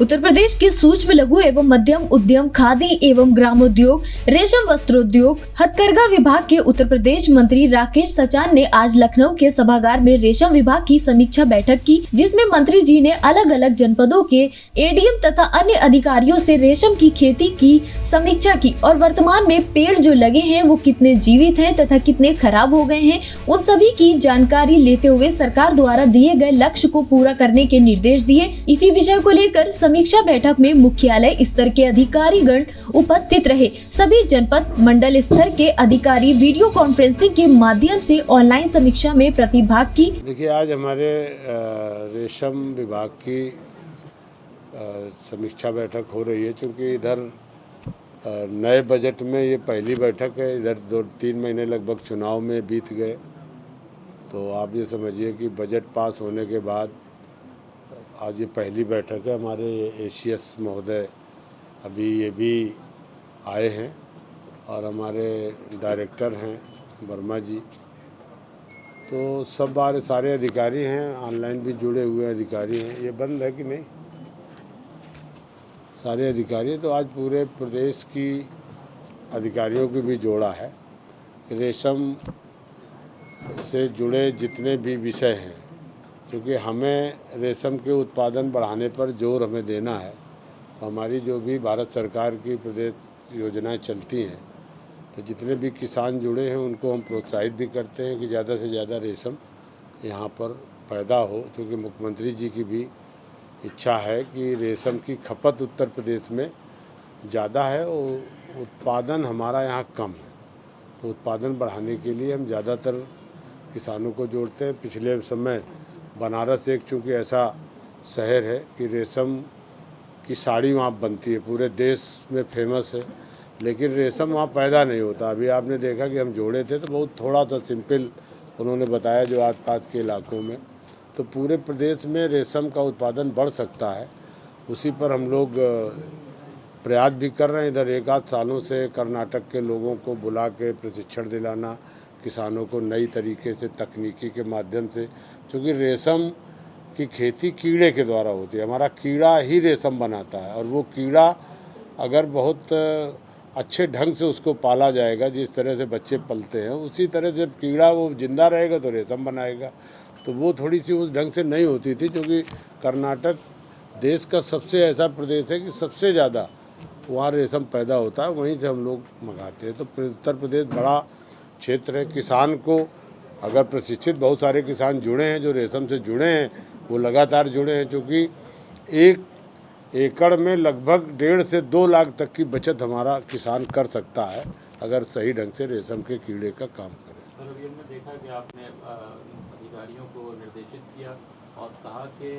उत्तर प्रदेश के सूक्ष्म लघु एवं मध्यम उद्यम, खादी एवं ग्रामोद्योग, रेशम वस्त्रोद्योग, हथकरघा विभाग के उत्तर प्रदेश मंत्री राकेश सचान ने आज लखनऊ के सभागार में रेशम विभाग की समीक्षा बैठक की, जिसमें मंत्री जी ने अलग अलग जनपदों के एडीएम तथा अन्य अधिकारियों से रेशम की खेती की समीक्षा की और वर्तमान में पेड़ जो लगे हैं वो कितने जीवित हैं तथा कितने खराब हो गए हैं, उन सभी की जानकारी लेते हुए सरकार द्वारा दिए गए लक्ष्य को पूरा करने के निर्देश दिए। इसी विषय को लेकर समीक्षा बैठक में मुख्यालय स्तर के अधिकारीगण उपस्थित रहे। सभी जनपद मंडल स्तर के अधिकारी वीडियो कॉन्फ्रेंसिंग के माध्यम से ऑनलाइन समीक्षा में प्रतिभाग की। देखिए, आज हमारे रेशम विभाग की समीक्षा बैठक हो रही है, क्योंकि इधर नए बजट में ये पहली बैठक है। इधर 2-3 महीने लगभग चुनाव में बीत गए, तो आप ये समझिए कि बजट पास होने के बाद आज ये पहली बैठक है। हमारे एसीएस महोदय अभी ये भी आए हैं और हमारे डायरेक्टर हैं वर्मा जी, तो सब सारे अधिकारी हैं, ऑनलाइन भी जुड़े हुए अधिकारी हैं। ये बंद है कि नहीं? सारे अधिकारी। तो आज पूरे प्रदेश की अधिकारियों की भी जोड़ा है। रेशम से जुड़े जितने भी विषय हैं, क्योंकि हमें रेशम के उत्पादन बढ़ाने पर जोर हमें देना है, तो हमारी जो भी भारत सरकार की प्रदेश योजनाएं चलती हैं, तो जितने भी किसान जुड़े हैं उनको हम प्रोत्साहित भी करते हैं कि ज़्यादा से ज़्यादा रेशम यहाँ पर पैदा हो, क्योंकि मुख्यमंत्री जी की भी इच्छा है कि रेशम की खपत उत्तर प्रदेश में ज़्यादा है और उत्पादन हमारा यहाँ कम है। तो उत्पादन बढ़ाने के लिए हम ज़्यादातर किसानों को जोड़ते हैं। पिछले समय बनारस एक चूँकि ऐसा शहर है कि रेशम की साड़ी वहाँ बनती है, पूरे देश में फेमस है, लेकिन रेशम वहाँ पैदा नहीं होता। अभी आपने देखा कि हम जोड़े थे तो बहुत थोड़ा सा सिंपल उन्होंने बताया जो आसपास के इलाकों में, तो पूरे प्रदेश में रेशम का उत्पादन बढ़ सकता है। उसी पर हम लोग प्रयास भी कर रहे हैं। इधर 1-8 सालों से कर्नाटक के लोगों को बुला के प्रशिक्षण दिलाना, किसानों को नई तरीके से तकनीकी के माध्यम से, क्योंकि रेशम की खेती कीड़े के द्वारा होती है। हमारा कीड़ा ही रेशम बनाता है, और वो कीड़ा अगर बहुत अच्छे ढंग से उसको पाला जाएगा, जिस तरह से बच्चे पलते हैं, उसी तरह से कीड़ा वो जिंदा रहेगा तो रेशम बनाएगा। तो वो थोड़ी सी उस ढंग से नहीं होती थी, क्योंकि कर्नाटक देश का सबसे ऐसा प्रदेश है कि सबसे ज़्यादा वहाँ रेशम पैदा होता है, वहीं से हम लोग मंगाते हैं। तो उत्तर प्रदेश बड़ा क्षेत्र है। किसान को अगर प्रशिक्षित, बहुत सारे किसान जुड़े हैं जो रेशम से जुड़े हैं, वो लगातार जुड़े हैं, क्योंकि 1 एकड़ में लगभग 1.5 से 2 लाख तक की बचत हमारा किसान कर सकता है अगर सही ढंग से रेशम के कीड़े का काम करे। सर, अभी हमने देखा कि आपने अधिकारियों को निर्देशित किया और कहा कि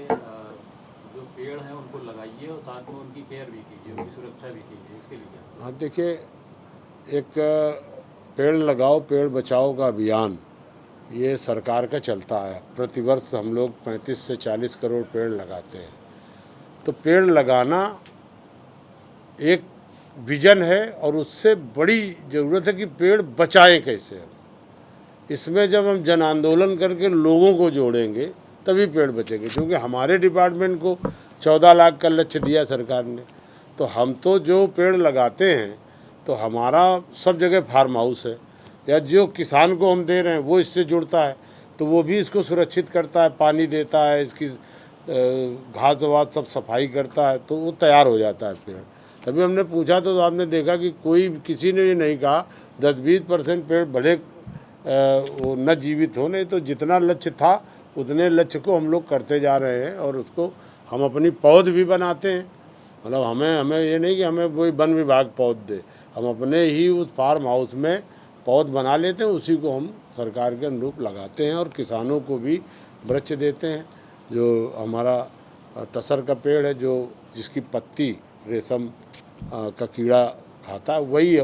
जो पेड़ हैं उनको लगाइए और साथ में उनकी केयर भी कीजिए, उनकी सुरक्षा भी कीजिए। इसके लिए क्या? हाँ, देखिए, एक पेड़ लगाओ पेड़ बचाओ का अभियान ये सरकार का चलता है। प्रतिवर्ष हम लोग 35 से 40 करोड़ पेड़ लगाते हैं। तो पेड़ लगाना एक विजन है, और उससे बड़ी ज़रूरत है कि पेड़ बचाएं कैसे। इसमें जब हम जन आंदोलन करके लोगों को जोड़ेंगे तभी पेड़ बचेंगे, क्योंकि हमारे डिपार्टमेंट को 14 लाख का लक्ष्य दिया सरकार ने। तो हम तो जो पेड़ लगाते हैं, तो हमारा सब जगह फार्म हाउस है, या जो किसान को हम दे रहे हैं वो इससे जुड़ता है, तो वो भी इसको सुरक्षित करता है, पानी देता है, इसकी घास वास सब सफाई करता है, तो वो तैयार हो जाता है पेड़। तभी हमने पूछा तो आपने देखा कि किसी ने ये नहीं कहा 10-20% पेड़ भले वो न जीवित हो, नहीं तो जितना लक्ष्य था उतने लक्ष्य को हम लोग करते जा रहे हैं। और उसको हम अपनी पौध भी बनाते हैं, मतलब हमें ये नहीं कि हमें कोई वन विभाग पौध दे, हम अपने ही उस फार्म हाउस में पौध बना लेते हैं, उसी को हम सरकार के अनुरूप लगाते हैं और किसानों को भी वृक्ष देते हैं। जो हमारा टसर का पेड़ है, जो जिसकी पत्ती रेशम का कीड़ा खाता है, वही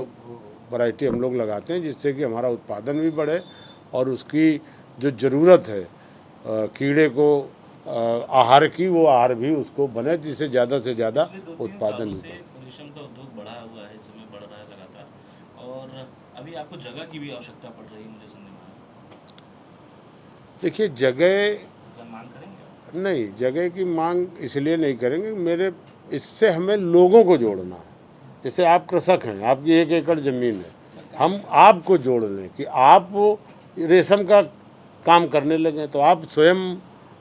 वैरायटी हम लोग लगाते हैं, जिससे कि हमारा उत्पादन भी बढ़े और उसकी जो ज़रूरत है कीड़े को आहार की, वो आहार भी उसको बने, जिससे ज़्यादा से ज़्यादा उत्पादन भी बढ़े। रेशम का उद्योग बढ़ा हुआ है, इस समय बढ़ रहा है लगातार, और अभी आपको जगह की भी आवश्यकता पड़ रही है, मुझे समझ में आया। देखिए, जगह मांग करेंगे? नहीं, जगह की मांग इसलिए नहीं करेंगे। मेरे इससे हमें लोगों को जोड़ना है। जैसे आप कृषक हैं, आपकी 1 एकड़ ज़मीन है, हम आपको जोड़ लें कि आप रेशम का काम करने लगें, तो आप स्वयं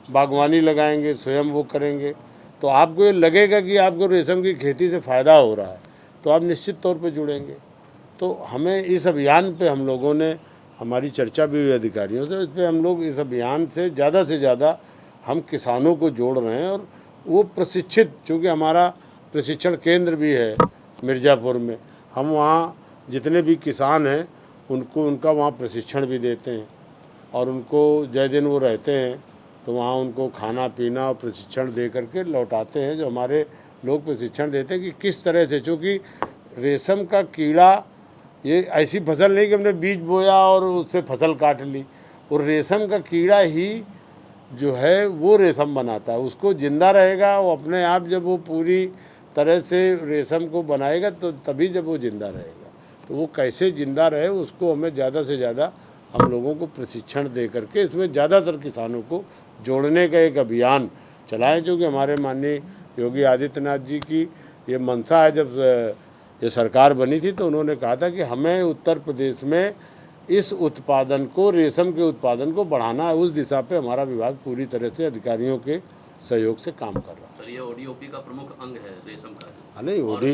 बागवानी लगाएंगे, स्वयं वो करेंगे, तो आपको ये लगेगा कि आपको रेशम की खेती से फ़ायदा हो रहा है, तो आप निश्चित तौर पे जुड़ेंगे। तो हमें इस अभियान पे हम लोगों ने, हमारी चर्चा भी हुई अधिकारियों से, इस पर हम लोग इस अभियान से ज़्यादा हम किसानों को जोड़ रहे हैं। और वो प्रशिक्षित, चूँकि हमारा प्रशिक्षण केंद्र भी है मिर्ज़ापुर में, हम वहाँ जितने भी किसान हैं उनको उनका वहाँ प्रशिक्षण भी देते हैं, और उनको जय दिन वो रहते हैं तो वहाँ उनको खाना पीना और प्रशिक्षण दे करके लौटाते हैं। जो हमारे लोग प्रशिक्षण देते हैं कि किस तरह से, चूँकि रेशम का कीड़ा ये ऐसी फसल नहीं कि हमने बीज बोया और उससे फसल काट ली, और रेशम का कीड़ा ही जो है वो रेशम बनाता है। उसको ज़िंदा रहेगा वो अपने आप, जब वो पूरी तरह से रेशम को बनाएगा तो तभी जब वो ज़िंदा रहेगा। तो वो कैसे ज़िंदा रहे उसको हमें ज़्यादा से ज़्यादा हम लोगों को प्रशिक्षण दे करके इसमें ज़्यादातर किसानों को जोड़ने का एक अभियान चलाएं। क्योंकि हमारे माननीय योगी आदित्यनाथ जी की ये मंशा है, जब ये सरकार बनी थी तो उन्होंने कहा था कि हमें उत्तर प्रदेश में इस उत्पादन को, रेशम के उत्पादन को बढ़ाना है। उस दिशा पे हमारा विभाग पूरी तरह से अधिकारियों के सहयोग से काम कर रहा है। सर, ये ओडीओपी का प्रमुख अंग है रेशम का। नहीं, और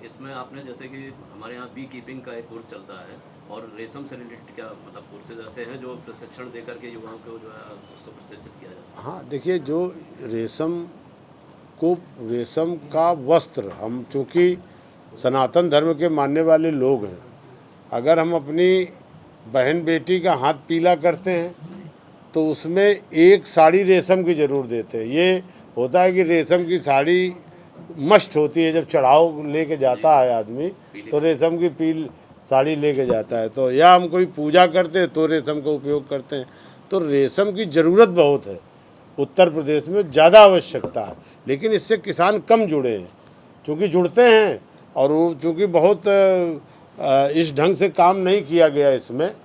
इसमें आपने, जैसे कि हमारे यहाँ बी कीपिंग का एक कोर्स चलता है, और रेशम से रिलेटेड क्या मतलब कोर्सेज ऐसे हैं जो प्रशिक्षण दे करके युवाओं को जो है उसको प्रशिक्षित किया जा सकता है? हाँ, देखिए, जो रेशम का वस्त्र, हम चूँकि सनातन धर्म के मानने वाले लोग हैं, अगर हम अपनी बहन बेटी का हाथ पीला करते हैं तो उसमें एक साड़ी रेशम की ज़रूर देते हैं। ये होता है कि रेशम की साड़ी मस्ट होती है, जब चढ़ाव लेके जाता है आदमी तो रेशम की पील साड़ी लेके जाता है। तो या हम कोई पूजा करते हैं तो रेशम का उपयोग करते हैं। तो रेशम की ज़रूरत बहुत है, उत्तर प्रदेश में ज़्यादा आवश्यकता है, लेकिन इससे किसान कम जुड़े हैं। चूँकि जुड़ते हैं और वो चूँकि बहुत इस ढंग से काम नहीं किया गया इसमें,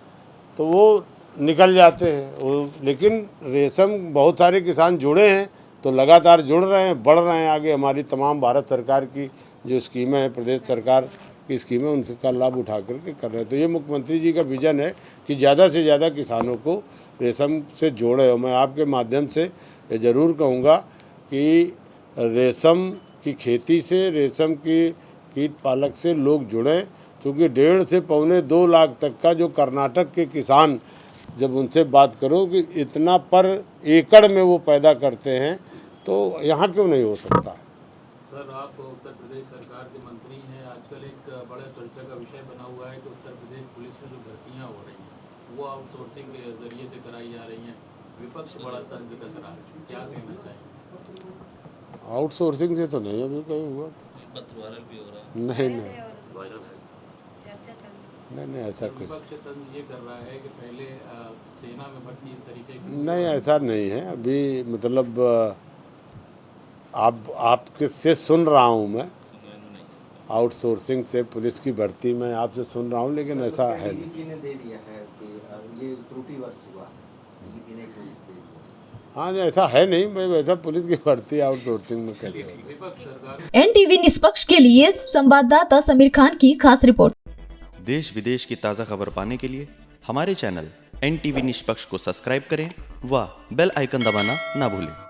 तो वो निकल जाते हैं। लेकिन रेशम बहुत सारे किसान जुड़े हैं, तो लगातार जुड़ रहे हैं, बढ़ रहे हैं आगे। हमारी तमाम भारत सरकार की जो स्कीमें हैं, प्रदेश सरकार की स्कीमें, उनका लाभ उठा करके कर रहे हैं। तो ये मुख्यमंत्री जी का विजन है कि ज़्यादा से ज़्यादा किसानों को रेशम से जोड़े। मैं आपके माध्यम से ये ज़रूर कहूँगा कि रेशम की खेती से, रेशम की कीट पालक से लोग जुड़ें। क्योंकि 1.5 से पौने 2 लाख तक का जो कर्नाटक के किसान, जब उनसे बात करो कि इतना पर एकड़ में वो पैदा करते हैं, तो यहाँ क्यों नहीं हो सकता है। सर, आप उत्तर प्रदेश सरकार के मंत्री हैं। आजकल एक बड़ा चर्चा का विषय बना हुआ है कि उत्तर प्रदेश पुलिस में जो भर्तियाँ हो रही हैं वो आउटसोर्सिंग के जरिए से कराई जा रही हैं। विपक्ष बड़ा तंज कस रहा है, क्या कहना चाहिए? आउटसोर्सिंग से तो नहीं अभी कहीं हुआ। वायरल भी हो रहा है। नहीं, वायरल है। नहीं, ऐसा कुछ विपक्ष तंज ये कर रहा है कि पहले सेना में भर्ती इस तरीके की, नहीं, ऐसा नहीं है अभी। मतलब आपके से सुन रहा हूँ मैं, आउटसोर्सिंग से पुलिस की भर्ती में आपसे सुन रहा हूँ, लेकिन ऐसा है नहीं। डीजीपी ने दे दिया है कि ये त्रुटिवश हुआ, डीजीपी ने पुलिस दे दिया। हाँ, ऐसा है नहीं। मैं वैसा पुलिस की भर्ती आउटसोर्सिंग में कैसे होती है। विपक्ष सरकार एनटीवी निष्पक्ष के लिए संवाददाता समीर खान की खास रिपोर्ट। देश विदेश की ताज़ा खबर पाने के लिए हमारे चैनल एनटीवी निष्पक्ष को सब्सक्राइब करें व बेल आइकन दबाना ना भूलें।